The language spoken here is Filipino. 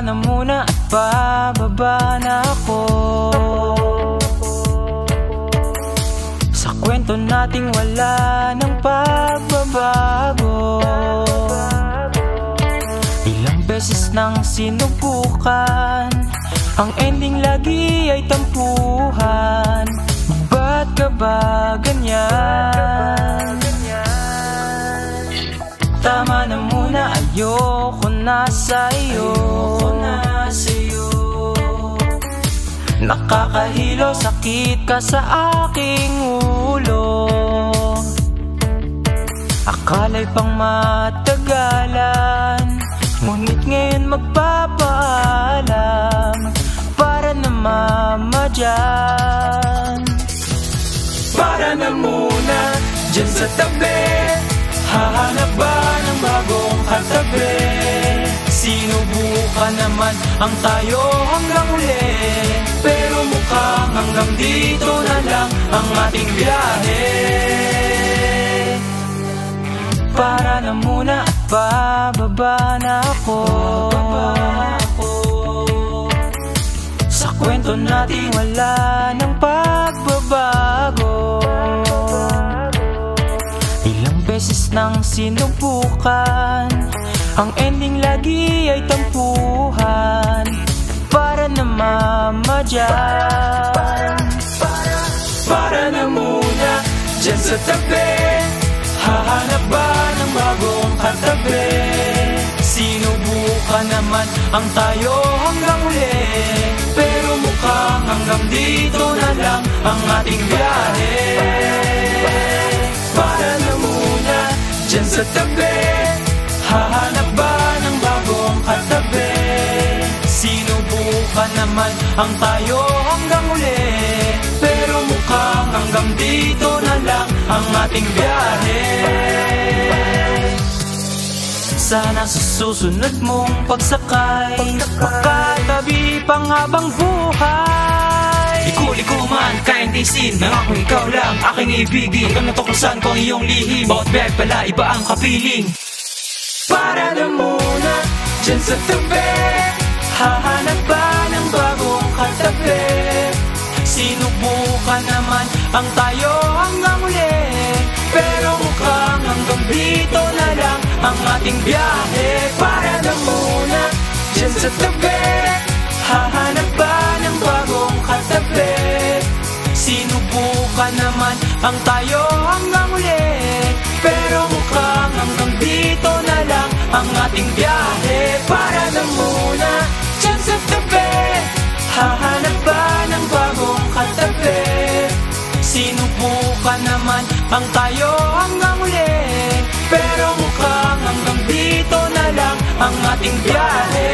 Tama na muna at bababa na ako sa kwento nating wala ng pagbabago. Ilang beses nang sinubukan, ang ending lagi ay tampuhan. Ba't ka ba ganyan? Tama na muna, ayoko na sa'yo. Nakakahilo, sakit ka sa aking ulo. Akala'y pang matagalan, ngunit ngayon magpapaalam para na mamadyan. Para na muna dyan sa tabi, hahanap ba ng bagong katabi? Sinubukan naman ang tayo hanggang uli, pero mukhang hanggang dito na lang ang ating biyahe. Para na muna at bababa na ako sa kwento natin wala ng pagbabago. Ilang beses nang sinubukan, ang ending lagi ay tampuhan para na mamadyan. Para na muna dyan sa tabi, hahanap ba ng bagong katabi? Sinubukan naman ang tayo hanggang uli, pero mukhang hanggang dito na lang ang ating biyahe. Para na muna dyan sa tabi, hahanap ba ng bagong katabi? Sinubukan naman ang tayo hanggang uli, pero mukhang hanggang dito na lang ang ating biyahe. Sana sa susunod mong pagsakay, makatabi pang habang buhay. Liko-liko man, kaintisin, nangako ikaw lang aking ibigin. Hanggang natuklasan ko ang iyong lihim, bawat biyay pala iba ang kapiling. Para na muna dyan sa tabi, hahanap ba ng bagong katabi? Sinubukan naman ang tayo hanggang uli, pero mukhang hanggang dito na lang ang ating biyahe. Para na muna dyan sa tabi, hahanap ba ng bagong katabi? Sinubukan naman ang tayo hanggang uli, pero mukhang hanggang dito na lang ang ating biyahe. Para na muna dyan sa tabi, hahanap ba ng bagong katabi? Sinubukan naman ang tayo hanggang uli, pero mukhang hanggang dito na lang ang ating biyahe.